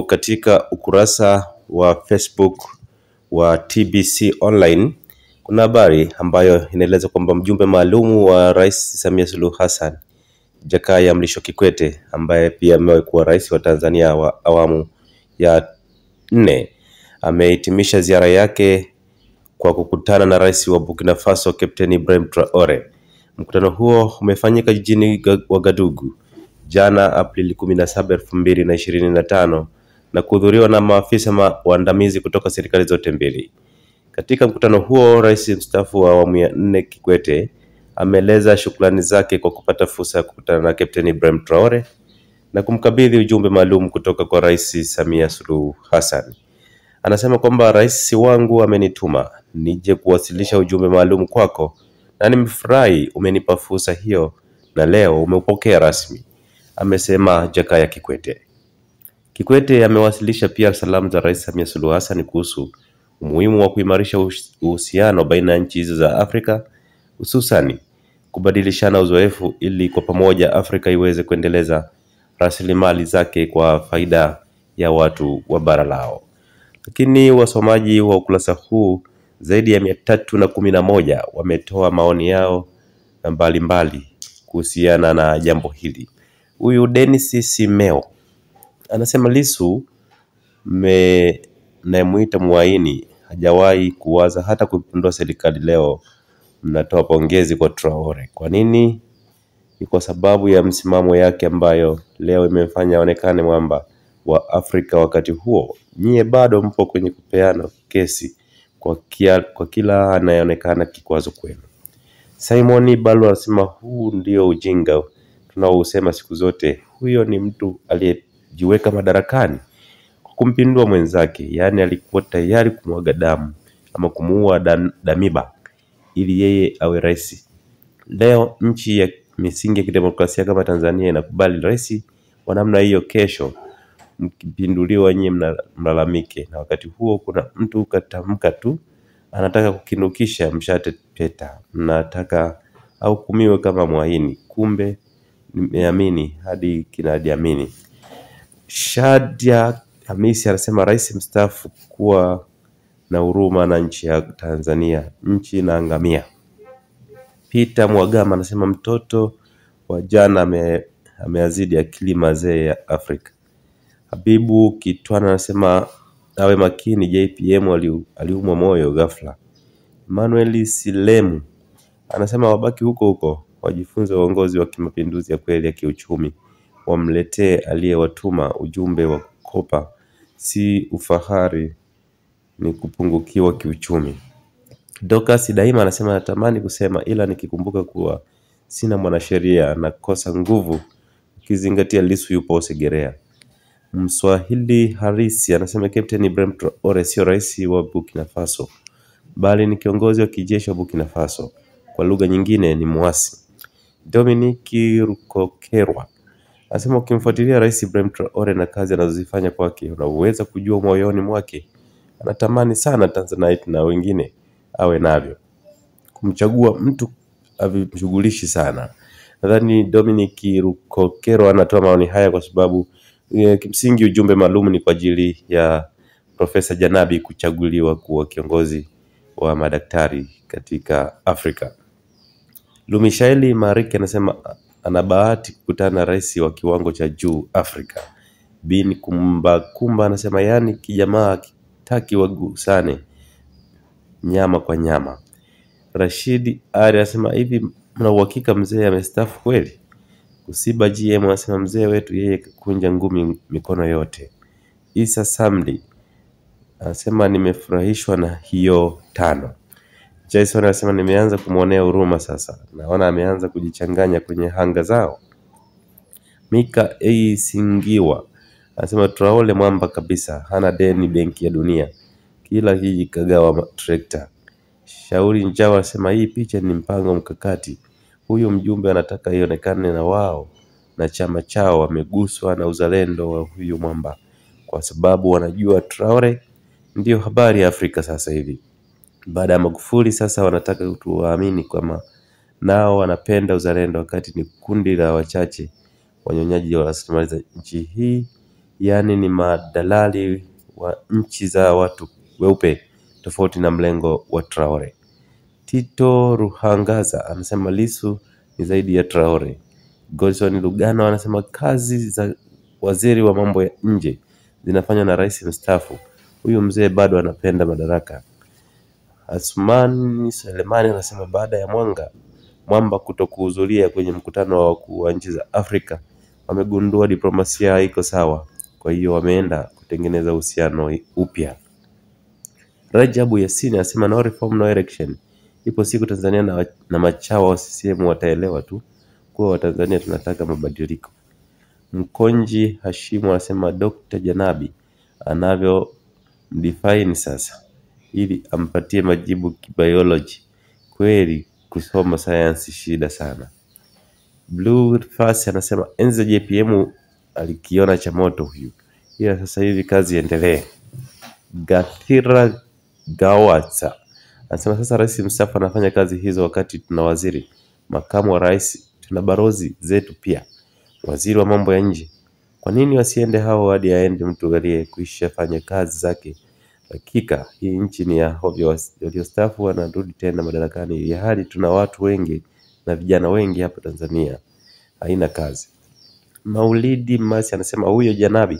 katika ukurasa wa Facebook wa TBC Online kuna habari ambayo inaeleza kwamba mjumbe maalum wa Rais Samia Suluhu Hassan, Jakaya Mrisho Kikwete, ambaye pia amekuwa rais wa Tanzania wa awamu ya 4, amehitimisha ziara yake kwa kukutana na rais wa Burkina Faso Captain Ibrahim Traore. Mkutano huo umefanyika jijini Ouagadougou jana Aprili 17, 2025 na kuhudhuriwa na maafisa waandamizi kutoka serikali zote mbili. Katika mkutano huo, rais mstaafu wa awamu ya 4 Kikwete ameeleza shukrani zake kwa kupata fursa ya kukutana na Captain Ibrahim Traore na kumkabidhi ujumbe maalum kutoka kwa Rais Samia Suluhu Hassan. Anasema kwamba rais wangu amenituma nije kuwasilisha ujumbe maalum kwako na nimefurahi umenipa fursa hiyo na leo umeupokea rasmi, amesema Jakaya Kikwete. Kikwete amewasilisha pia salamu za Rais Samia Suluhu Hassan kuhusu umuhimu wa kuimarisha uhusiano baina ya nchi hizo za Afrika, hususani kubadilishana uzoefu ili kwa pamoja Afrika iweze kuendeleza rasilimali zake kwa faida ya watu wa bara lao. Lakini wasomaji wa ukurasa huu zaidi ya 311 wametoa maoni yao mbalimbali kuhusiana na jambo hili. Huyu Dennis Simeo anasema Lissu nayemuita muhaini hajawahi kuwaza hata kupindua serikali, leo mnatoa pongezi kwa Traore. Kwa nini? Ni kwa sababu ya msimamo yake ambayo leo imefanya aonekane mwamba wa Afrika. Wakati huo nyie bado mpo kwenye kupeana kesi kwa kila anayeonekana kikwazo kwenu. Simon Balu anasema huu ndio ujinga tunaousema siku zote. Huyo ni mtu aliyejiweka madarakani kwa kumpindua mwenzake, yani alikuwa tayari kumwaga damu ama kumuua Damiba ili yeye awe rais. Leo nchi ya misingi ya kidemokrasia kama Tanzania inakubali rais wa namna hiyo, kesho mkipinduliwa nyie mlalamike, na wakati huo kuna mtu katamka tu anataka kukinukisha mshatepeta, mnataka au kumiwe kama muhaini, kumbe nimeamini hadi kinadiamini. Shadia Hamisi anasema rais mstaafu kuwa na huruma na nchi ya Tanzania, nchi inaangamia. Peter Mwagama anasema mtoto wa jana ameazidi akili mazee ya Afrika. Habibu Kitwana anasema awe makini, JPM aliumwa moyo ghafla. Emmanuel Silemu anasema wabaki huko wajifunze uongozi wa kimapinduzi ya kweli ya kiuchumi, wamletee aliyewatuma ujumbe wa kukopa si ufahari, ni kupungukiwa kiuchumi. Dokas Daima anasema natamani kusema ila nikikumbuka kuwa sina mwanasheria na kosa nguvu ukizingatia Lissu yupo Segerea. Mswahili Harisi anasema Captain Ibrahim Traore sio rais wa Burkina Faso, bali ni kiongozi wa kijeshi wa Burkina Faso, kwa lugha nyingine ni muasi. Dominique Rukokerwa anasema ukimfuatilia Rais Ibrahim Traore na kazi anazozifanya kwake, unaweza kujua moyoni mwake anatamani sana Tanzanite na wengine awe navyo. Kumchagua mtu avimshughulishi sana. Nadhani Dominique Rukokerwa anatoa maoni haya kwa sababu kimsingi ujumbe maalum ni kwa ajili ya Profesa Janabi kuchaguliwa kuwa kiongozi wa madaktari katika Afrika. Lumishaeli Mariki anasema ana bahati kukutana na rais wa kiwango cha juu Afrika. Bin Kumba anasema yani kijamaa kitaki wagusane nyama kwa nyama. Rashidi Ari anasema hivi mna uhakika mzee amestaafu kweli? Usiba GM anasema mzee wetu yeye kunja ngumi mikono yote. Isa Samdi anasema nimefurahishwa na hiyo 5. Jason anasema nimeanza kumuonea huruma sasa, naona ameanza kujichanganya kwenye hanga zao. Mika Singiwa anasema Traore mwamba kabisa, hana deni Benki ya Dunia, kila hii kagawa trekta. Shauri Njao anasema hii picha ni mpango mkakati, huyo mjumbe anataka ionekane na wao na chama chao wameguswa na uzalendo wa huyu mwamba, kwa sababu wanajua Traore ndio habari ya Afrika sasa hivi. Baada ya Magufuli sasa wanataka tuwaamini kama nao wanapenda uzalendo, wakati ni kundi la wachache wanyonyaji wa rasilimali za nchi hii yaani ni madalali wa nchi za watu weupe tofauti na mlengo wa Traore. Tito Ruhangaza anasema Lissu ni zaidi ya Traore. Godson Lugano anasema kazi za waziri wa mambo ya nje zinafanywa na rais mstaafu. Huyu mzee bado anapenda madaraka. Asmani Selemani anasema baada ya Mwamba kutokuhudhuria kwenye mkutano wa wakuu wa nchi za Afrika, wamegundua diplomasia haiko sawa. Kwa hiyo wameenda kutengeneza uhusiano upya. Rajabu Yasin anasema no reform no election. Ipo siku Tanzania na machawa wa CCM wataelewa tu kuwa Watanzania tunataka mabadiliko. Mkonji Hashimu anasema Dr. Janabi anavyo mdefine sasa ili ampatie majibu kibiology. Kweli kusoma sayansi shida sana. Blue Fast anasema enzi JPM alikiona cha moto huyu. Ila sasa hivi kazi iendelee. Gathira Gawatsa anasema sasa rais mstaafu anafanya kazi hizo wakati tuna waziri, makamu wa rais, tuna barozi zetu pia, waziri wa mambo ya nje. Kwa nini wasiende hao hadi aende mtu aliyekwisha fanya kazi zake? Hakika hii nchi ni ya hovyo, waliostaafu wanarudi tena madarakani, ya hadi tuna watu wengi na vijana wengi hapa Tanzania haina kazi. Maulidi Masi anasema huyo Janabi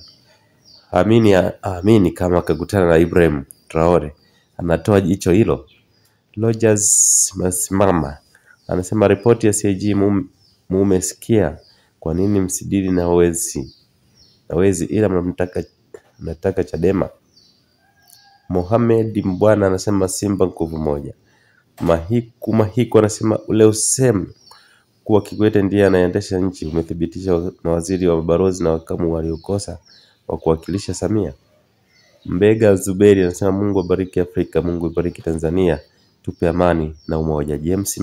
amini kama akakutana na Ibrahim Traore anatoa jicho hilo. Rogers Masimama anasema ripoti ya CAG mumesikia, kwa nini msidili na wezi ila mnataka Chadema? Mohamed Mbwana anasema Simba nguvu moja. Mahiku anasema ule usemi kuwa Kikwete ndiye anaendesha nchi umethibitisha mawaziri wa barozi na wakamu waliokosa wa kuwakilisha Samia. Mbega Zuberi anasema Mungu abariki Afrika, Mungu abariki Tanzania, tupe amani na umoja. James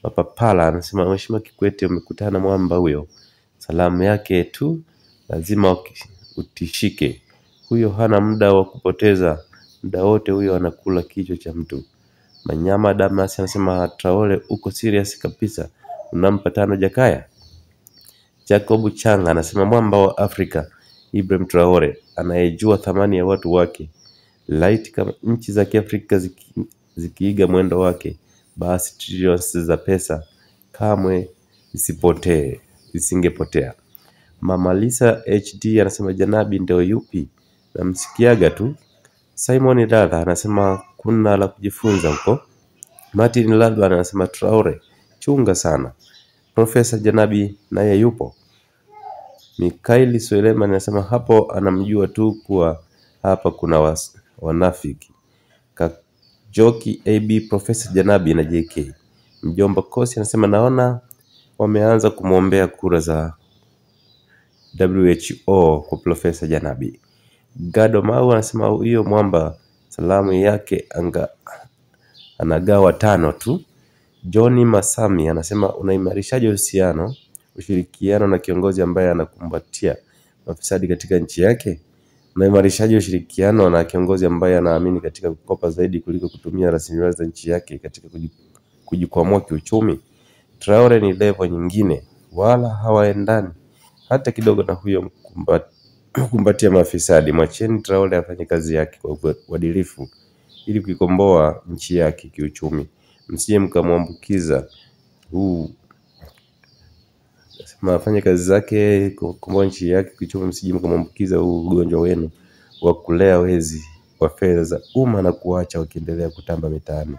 Mapapala anasema Mheshimiwa Kikwete umekutana na mwamba huyo, salamu yake tu lazima utishike. Huyo hana muda wa kupoteza, muda wote huyo anakula kichwa cha mtu. Manyama Damas anasema Traore uko serious kabisa, unampa 5 Jakaya. Jacob Changa anasema mwamba wa Afrika Ibrahim Traore anayejua thamani ya watu wake. Light kama nchi za Kiafrika zikiiga mwendo wake, basi trillions za pesa kamwe isingepotea. Mama Lisa HD anasema Janabi ndio yupi? Namsikiaga tu. Simon Ladha anasema kuna la kujifunza huko. Martin Ladha anasema Traore chunga sana. Profesa Janabi naye yupo. Mikaeli Suleiman anasema hapo anamjua tu kuwa hapa kuna wanafiki. Kajoki AB Profesa Janabi na JK. Mjomba Kosi anasema naona wameanza kumwombea kura za WHO kwa Profesa Janabi. Gado Mau anasema hiyo mwamba salamu yake anagawa 5 tu. Johnny Masami anasema unaimarishaje ushirikiano na kiongozi ambaye anakumbatia mafisadi katika nchi yake? Unaimarishaje ushirikiano na kiongozi ambaye anaamini katika kukopa zaidi kuliko kutumia rasilimali za nchi yake katika kujikwamua kiuchumi? Traore ni level nyingine, wala hawaendani hata kidogo na huyo kumbatia mafisadi. Mwacheni Traore afanye kazi yake kwa uadilifu ili kuikomboa nchi yake kiuchumi. Msije mkamwambukiza afanye kazi zake kukomboa nchi yake kiuchumi, msije mkamwambukiza ugonjwa wenu wa kulea wezi wa fedha za umma na kuacha wakiendelea kutamba mitaani.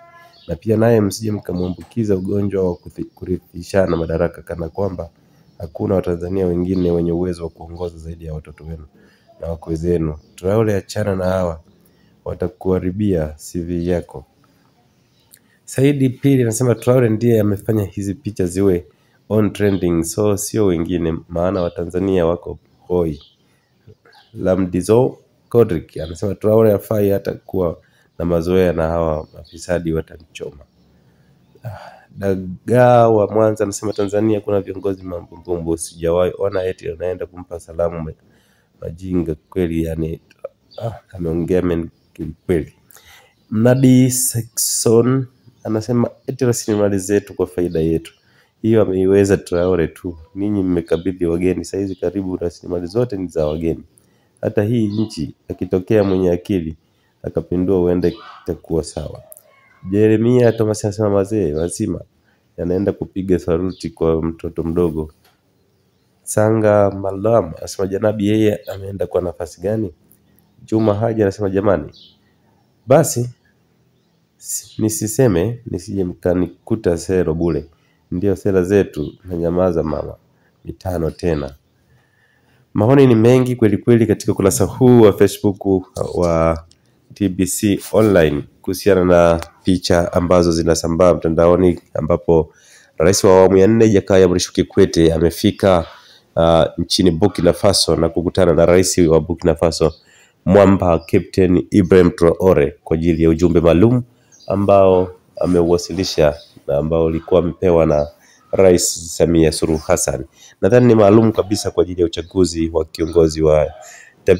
Na pia naye msije mkamwambukiza ugonjwa wa kurithishana madaraka kana kwamba hakuna Watanzania wengine wenye uwezo wa kuongoza zaidi ya watoto wenu na wakwe zenu. Traore achana na hawa, watakuharibia CV yako. Saidi Pili anasema Traore ndiye amefanya hizi picha ziwe on trending, so sio wengine, maana Watanzania wako hoi. Lamdizo Kodrick anasema Traore hafai hata kuwa na mazoea na hawa mafisadi watamchoma. Dagaa wa Mwanza anasema Tanzania kuna viongozi mambumbumbu, sijawahi ona eti anaenda kumpa salamu majinga kweli, yani ameongea kweli. Mnadi Saxon anasema eti rasilimali zetu kwa faida yetu. Hiyo ameiweza Traore tu. Ninyi mmekabidhi wageni, saizi karibu rasilimali zote ni za wageni. Hata hii nchi akitokea mwenye akili akapindua, huenda itakuwa sawa. Jeremia Thomas anasema wazee wazima yanaenda kupiga saruti kwa mtoto mdogo. Sanga Malam anasema Janabi yeye ameenda kwa nafasi gani? Juma Haji anasema jamani, basi nisiseme nisije mkanikuta sero bure. Ndio sera zetu, na nyamaza mama. Mitano tena. Maoni ni mengi kweli kweli katika kurasa huu wa Facebook wa TBC online kuhusiana na picha ambazo zinasambaa mtandaoni, ambapo Rais wa awamu ya 4 Jakaya Mrisho Kikwete amefika nchini Burkina Faso na kukutana na Rais wa Burkina Faso Mwamba Captain Ibrahim Traore kwa ajili ya ujumbe maalum ambao ameuwasilisha na ambao ulikuwa amepewa na Rais Samia Suluhu Hassan. Nadhani ni maalum kabisa kwa ajili ya uchaguzi wa kiongozi wa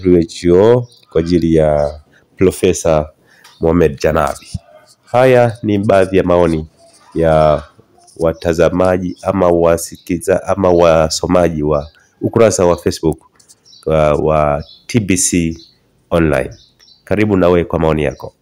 WHO kwa ajili ya Profesa Mohamed Janabi. Haya ni baadhi ya maoni ya watazamaji ama wasikiza ama wasomaji wa ukurasa wa Facebook wa TBC online. Karibu nawe kwa maoni yako.